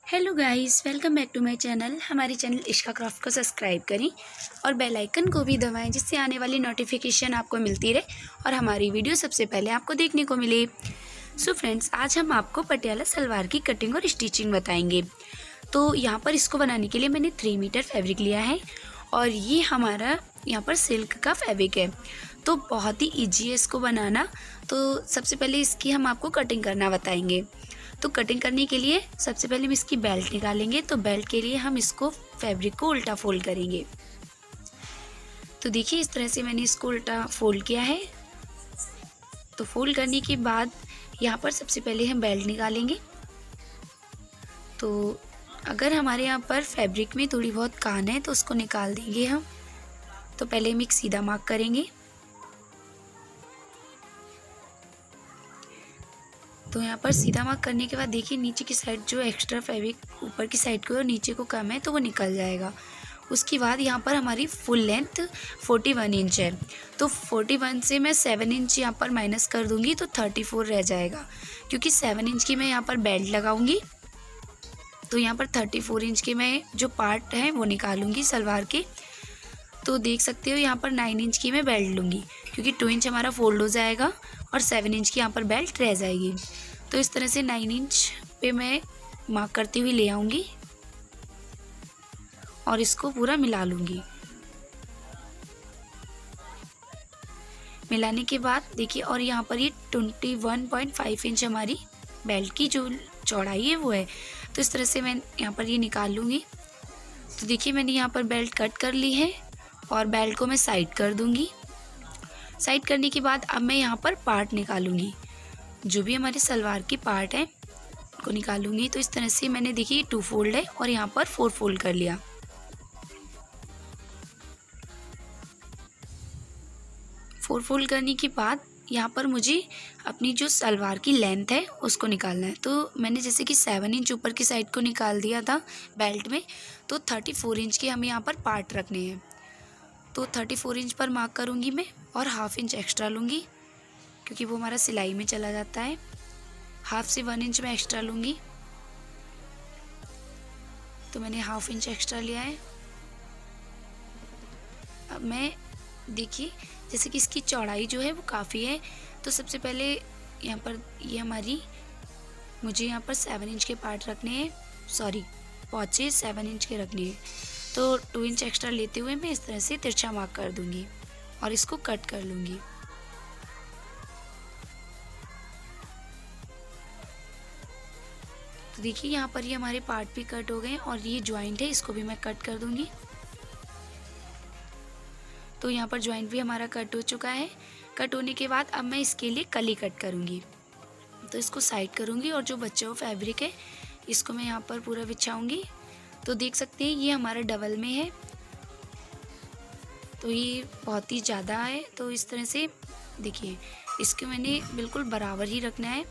Hello guys, welcome back to my channel. हमारे channel Ishka craft को subscribe करें और बेल आइकन को भी दबाएं, जिससे आने वाली नोटिफिकेशन आपको मिलती रहे और हमारी वीडियो सबसे पहले आपको देखने को मिले। सो फ्रेंड्स, आज हम आपको पटियाला सलवार की कटिंग और स्टिचिंग बताएंगे। तो यहाँ पर इसको बनाने के लिए मैंने 3 मीटर फैब्रिक लिया है और ये हमारा यहाँ पर सिल्क का फैब्रिक है। तो बहुत ही ईजी है इसको बनाना। तो सबसे पहले इसकी हम आपको कटिंग करना बताएंगे। तो कटिंग करने के लिए सबसे पहले हम इसकी बेल्ट निकालेंगे। तो बेल्ट के लिए हम इसको फैब्रिक को उल्टा फोल्ड करेंगे। तो देखिए, इस तरह से मैंने इसको उल्टा फोल्ड किया है। तो फोल्ड करने के बाद यहाँ पर सबसे पहले हम बेल्ट निकालेंगे। तो अगर हमारे यहाँ पर फैब्रिक में थोड़ी बहुत कान है तो उसको निकाल देंगे हम। तो पहले हम एक सीधा मार्क करेंगे। तो यहाँ पर सीधा मार्क करने के बाद देखिए, नीचे की साइड जो एक्स्ट्रा फैब्रिक ऊपर की साइड को और नीचे को कम है तो वो निकल जाएगा। उसके बाद यहाँ पर हमारी फुल लेंथ 41 इंच है। तो 41 से मैं 7 इंच यहाँ पर माइनस कर दूँगी तो 34 रह जाएगा, क्योंकि 7 इंच की मैं यहाँ पर बेल्ट लगाऊँगी। तो यहाँ पर 34 इंच के मैं जो पार्ट हैं वो निकालूँगी सलवार के। तो देख सकते हो यहाँ पर 9 इंच की मैं बेल्ट लूँगी, क्योंकि 2 इंच हमारा फोल्ड हो जाएगा और 7 इंच की यहाँ पर बेल्ट रह जाएगी। तो इस तरह से 9 इंच पे मैं मार्क करती हुई ले आऊँगी और इसको पूरा मिला लूँगी। मिलाने के बाद देखिए, और यहाँ पर ये 21.5 इंच हमारी बेल्ट की जो चौड़ाई है वो है। तो इस तरह से मैं यहाँ पर ये निकाल लूँगी। तो देखिए, मैंने यहाँ पर बेल्ट कट कर ली है और बेल्ट को मैं साइड कर दूँगी। साइड करने के बाद अब मैं यहाँ पर पार्ट निकालूंगी। जो भी हमारे सलवार की पार्ट है उनको निकालूंगी। तो इस तरह से मैंने देखिए 2 फोल्ड है और यहाँ पर 4 फोल्ड कर लिया। फोर फोल्ड करने के बाद यहाँ पर मुझे अपनी जो सलवार की लेंथ है उसको निकालना है। तो मैंने जैसे कि 7 इंच ऊपर की साइड को निकाल दिया था बेल्ट में, तो 34 इंच के हमें यहाँ पर पार्ट रखने हैं। तो 34 इंच पर मार्क करूँगी मैं और हाफ इंच एक्स्ट्रा लूँगी, क्योंकि वो हमारा सिलाई में चला जाता है। हाफ से 1 इंच में एक्स्ट्रा लूँगी। तो मैंने हाफ इंच एक्स्ट्रा लिया है। अब मैं देखिए, जैसे कि इसकी चौड़ाई जो है वो काफ़ी है। तो सबसे पहले यहाँ पर ये हमारी मुझे यहाँ पर 7 इंच के पार्ट रखने हैं, सॉरी पौचे 7 इंच के रखने हैं। तो 2 इंच एक्स्ट्रा लेते हुए मैं इस तरह से तिरछा मार्क कर दूँगी और इसको कट कर लूँगी। तो देखिए, यहाँ पर ये हमारे पार्ट भी कट हो गए और ये जॉइंट है, इसको भी मैं कट कर दूँगी। तो यहाँ पर जॉइंट भी हमारा कट हो चुका है। कट होने के बाद अब मैं इसके लिए कली कट करूँगी। तो इसको साइड करूँगी और जो बचा हुआ फैब्रिक है इसको मैं यहाँ पर पूरा बिछाऊँगी। तो देख सकते हैं ये हमारा डबल में है, तो ये बहुत ही ज़्यादा है। तो इस तरह से देखिए, इसको मैंने बिल्कुल बराबर ही रखना है।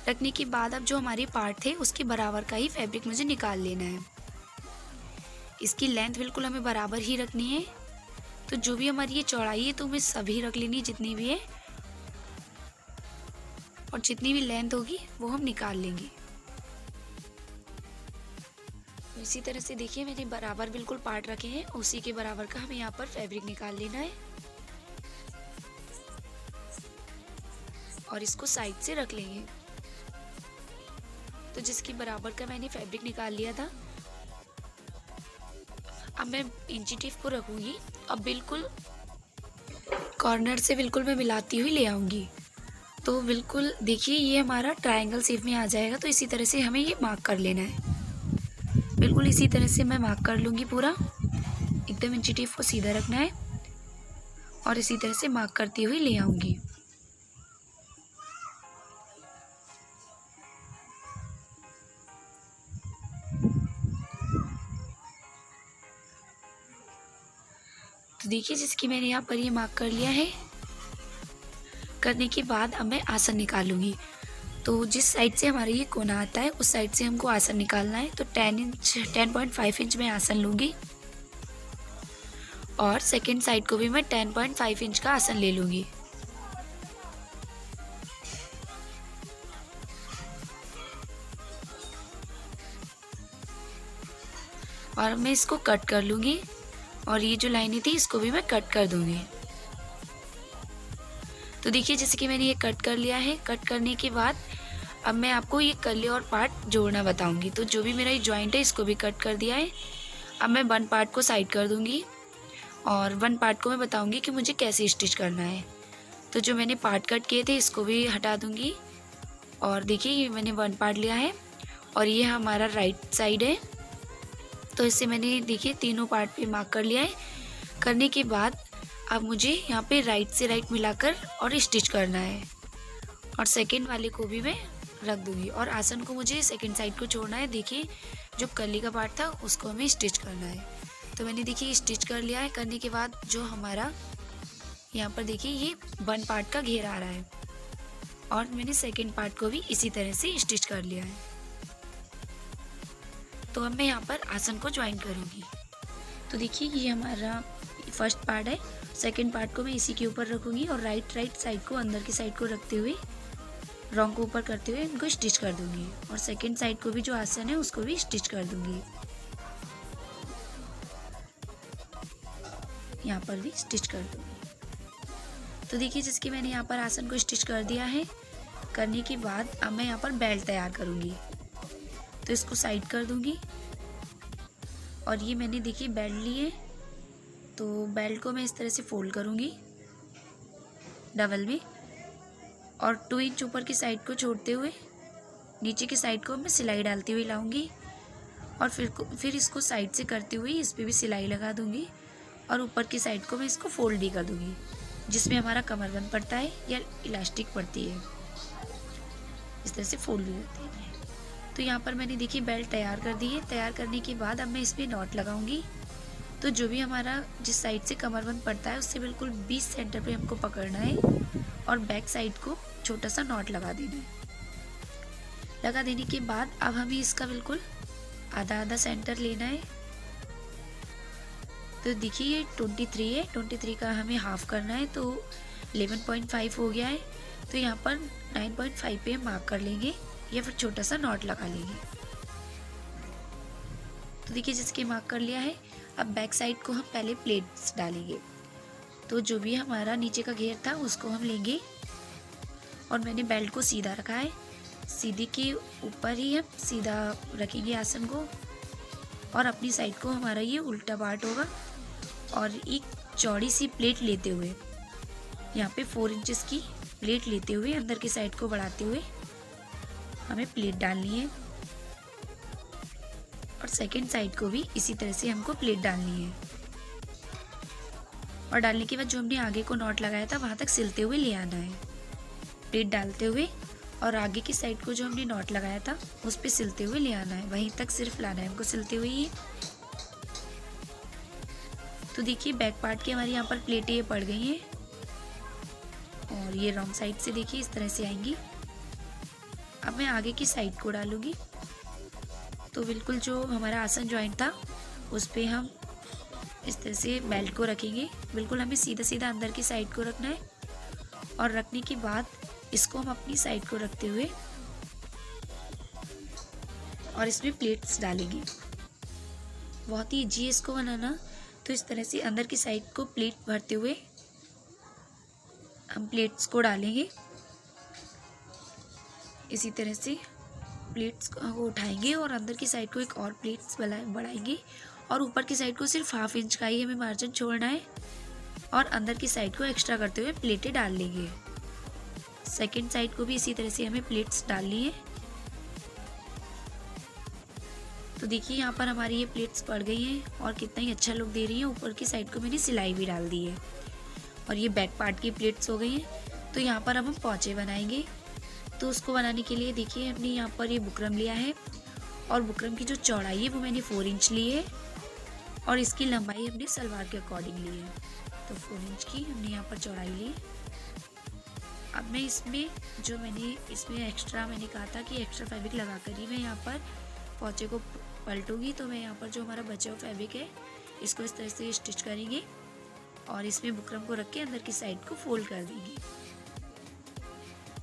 रखने के बाद अब जो हमारे पार्ट थे उसके बराबर का ही फैब्रिक मुझे निकाल लेना है। इसकी लेंथ बिल्कुल हमें बराबर ही रखनी है। तो जो भी हमारी ये चौड़ाई है तो हमें सभी रख लेनी जितनी भी है, और जितनी भी लेंथ होगी वो हम निकाल लेंगे। तो इसी तरह से देखिए, मैंने बराबर बिल्कुल पार्ट रखे हैं, उसी के बराबर का हमें यहाँ पर फैब्रिक निकाल लेना है और इसको साइड से रख लेंगे। तो जिसकी बराबर का मैंने फैब्रिक निकाल लिया था, अब मैं इंची टेप को रखूँगी। अब बिल्कुल कॉर्नर से बिल्कुल मैं मिलाती हुई ले आऊँगी। तो बिल्कुल देखिए, ये हमारा ट्रायंगल शेप में आ जाएगा। तो इसी तरह से हमें ये मार्क कर लेना है। बिल्कुल इसी तरह से मैं मार्क कर लूँगी पूरा। एकदम इंची टेप को सीधा रखना है और इसी तरह से मार्क करती हुई ले आऊँगी। तो देखिए, जिसकी मैंने यहाँ पर ये मार्क कर लिया है। करने के बाद अब मैं आसन निकालूंगी। तो जिस साइड से हमारा ये कोना आता है उस साइड से हमको आसन निकालना है। तो 10.5 इंच में आसन लूँगी और सेकेंड साइड को भी मैं 10.5 इंच का आसन ले लूँगी। और मैं इसको कट कर लूँगी और ये जो लाइनें थी इसको भी मैं कट कर दूँगी। तो देखिए जैसे कि मैंने ये कट कर लिया है। कट करने के बाद अब मैं आपको ये कली और पार्ट जोड़ना बताऊँगी। तो जो भी मेरा ये जॉइंट है इसको भी कट कर दिया है। अब मैं वन पार्ट को साइड कर दूँगी और वन पार्ट को मैं बताऊँगी कि मुझे कैसे स्टिच करना है। तो जो मैंने पार्ट कट किए थे इसको भी हटा दूँगी और देखिए ये मैंने वन पार्ट लिया है और ये हमारा राइट साइड है। तो इससे मैंने देखिए तीनों पार्ट पे मार्क कर लिया है। करने के बाद अब मुझे यहाँ पे राइट से राइट मिलाकर और स्टिच करना है और सेकंड वाले को भी मैं रख दूँगी और आसन को मुझे सेकंड साइड को छोड़ना है। देखिए जो कली का पार्ट था उसको हमें स्टिच करना है। तो मैंने देखिए स्टिच कर लिया है। करने के बाद जो हमारा यहाँ पर देखिए ये वन पार्ट का घेर आ रहा है और मैंने सेकंड पार्ट को भी इसी तरह से स्टिच कर लिया है। तो अब मैं यहाँ पर आसन को ज्वाइन करूँगी। तो देखिए ये हमारा फर्स्ट पार्ट है। सेकंड पार्ट को मैं इसी के ऊपर रखूँगी और राइट साइड को अंदर की साइड को रखते हुए रॉन्ग को ऊपर करते हुए इनको स्टिच कर दूँगी और सेकंड साइड को भी जो आसन है उसको भी स्टिच कर दूँगी। यहाँ पर भी स्टिच कर दूँगी। तो देखिए जिसकी मैंने यहाँ पर आसन को स्टिच कर दिया है। करने के बाद अब मैं यहाँ पर बेल्ट तैयार करूँगी। तो इसको साइड कर दूँगी और ये मैंने देखिए बेल्ट लिए। तो बेल्ट को मैं इस तरह से फोल्ड करूँगी डबल में और 2 इंच ऊपर की साइड को छोड़ते हुए नीचे की साइड को मैं सिलाई डालती हुई लाऊंगी और फिर इसको साइड से करते हुए इस पर भी सिलाई लगा दूँगी और ऊपर की साइड को मैं इसको फोल्ड भी कर दूँगी जिसमें हमारा कमरबंद पड़ता है या इलास्टिक पड़ती है। इस तरह से फोल्ड भी होती है। तो यहाँ पर मैंने देखिए बेल्ट तैयार कर दी है। तैयार करने के बाद अब मैं इस पर नॉट लगाऊंगी। तो जो भी हमारा जिस साइड से कमरबंद पड़ता है उससे बिल्कुल 20 सेंटर पे हमको पकड़ना है और बैक साइड को छोटा सा नॉट लगा देना है। लगा देने के बाद अब हमें इसका बिल्कुल आधा आधा सेंटर लेना है। तो देखिए ये 23 है। 23 का हमें हाफ करना है तो 11.5 हो गया है। तो यहाँ पर 9.5 पे मार्क कर लेंगे या फिर छोटा सा नॉट लगा लेंगे। तो देखिए जिसके मार्क कर लिया है। अब बैक साइड को हम पहले प्लेट्स डालेंगे। तो जो भी हमारा नीचे का घेर था उसको हम लेंगे और मैंने बेल्ट को सीधा रखा है। सीधी के ऊपर ही हम सीधा रखेंगे आसन को और अपनी साइड को हमारा ये उल्टा पार्ट होगा और एक चौड़ी सी प्लेट लेते हुए यहाँ पे 4 इंचेस की प्लेट लेते हुए अंदर की साइड को बढ़ाते हुए हमें प्लेट डालनी है और सेकंड साइड को भी इसी तरह से हमको प्लेट डालनी है और डालने के बाद जो हमने आगे को नॉट लगाया था वहाँ तक सिलते हुए ले आना है। प्लेट डालते हुए और आगे की साइड को जो हमने नॉट लगाया था उस पे सिलते हुए ले आना है। वहीं तक सिर्फ लाना है हमको सिलते हुए ही। तो देखिए बैक पार्ट की हमारी यहाँ पर प्लेटें ये पड़ गई हैं और ये रॉन्ग साइड से देखिए इस तरह से आएंगी। अब मैं आगे की साइड को डालूंगी। तो बिल्कुल जो हमारा आसन जॉइंट था उस पे हम इस तरह से बेल्ट को रखेंगे। बिल्कुल हमें सीधा सीधा अंदर की साइड को रखना है और रखने के बाद इसको हम अपनी साइड को रखते हुए और इसमें प्लेट्स डालेंगे। बहुत ही ईजी है इसको बनाना। तो इस तरह से अंदर की साइड को प्लेट भरते हुए हम प्लेट्स को डालेंगे। इसी तरह से प्लेट्स को उठाएंगे और अंदर की साइड को एक और प्लेट्स बढ़ाएंगे और ऊपर की साइड को सिर्फ 1/2 इंच का ही हमें मार्जिन छोड़ना है और अंदर की साइड को एक्स्ट्रा करते हुए प्लेटें डाल लेंगे। सेकंड साइड को भी इसी तरह से हमें प्लेट्स डालनी है। तो देखिए यहाँ पर हमारी ये प्लेट्स पड़ गई हैं और कितना ही अच्छा लुक दे रही है। ऊपर की साइड को मैंने सिलाई भी डाल दी है और ये बैक पार्ट की प्लेट्स हो गई हैं। तो यहाँ पर अब हम पोंचे बनाएंगे। तो उसको बनाने के लिए देखिए हमने यहाँ पर ये बुकरम लिया है और बुकरम की जो चौड़ाई है वो मैंने 4 इंच ली है और इसकी लंबाई हमने सलवार के अकॉर्डिंग ली है। तो 4 इंच की हमने यहाँ पर चौड़ाई ली। अब मैं इसमें एक्स्ट्रा मैंने कहा था कि एक्स्ट्रा फैब्रिक लगा कर ही मैं यहाँ पर पोंचे को पलटूंगी। तो मैं यहाँ पर जो हमारा बचा हुआ फैब्रिक है इसको इस तरह से स्टिच करेंगे और इसमें बुकरम को रख के अंदर की साइड को फोल्ड कर देंगे।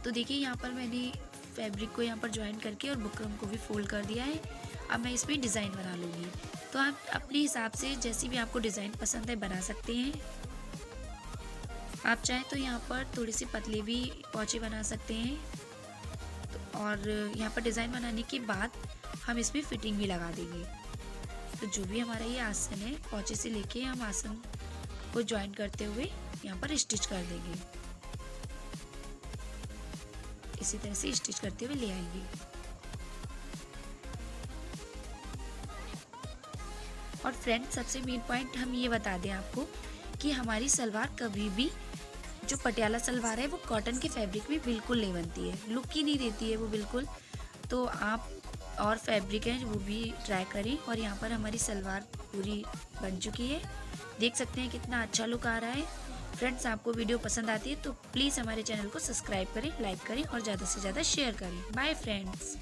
तो देखिए यहाँ पर मैंने फैब्रिक को यहाँ पर ज्वाइन करके और बुकरम को भी फोल्ड कर दिया है। अब मैं इसमें डिज़ाइन बना लूँगी। तो आप अपने हिसाब से जैसी भी आपको डिज़ाइन पसंद है बना सकते हैं। आप चाहें तो यहाँ पर थोड़ी सी पतली भी पौचे बना सकते हैं। और यहाँ पर डिज़ाइन बनाने के बाद हम इसमें फिटिंग भी लगा देंगे। तो जो भी हमारा ये आसन है, पौचे से लेके हम आसन को ज्वाइन करते हुए यहाँ पर स्टिच कर देंगे। इसी तरह से स्टिच करते हुए ले आएंगे। और फ्रेंड्स, सबसे मेन पॉइंट हम ये बता दें आपको कि हमारी सलवार कभी भी, जो पटियाला सलवार है वो कॉटन के फैब्रिक में बिल्कुल नहीं बनती है, लुक ही नहीं देती है वो बिल्कुल। तो आप और फैब्रिक है वो भी ट्राई करें। और यहाँ पर हमारी सलवार पूरी बन चुकी है, देख सकते हैं कितना अच्छा लुक आ रहा है। फ्रेंड्स, आपको वीडियो पसंद आती है तो प्लीज़ हमारे चैनल को सब्सक्राइब करें, लाइक करें और ज़्यादा से ज़्यादा शेयर करें। Bye friends.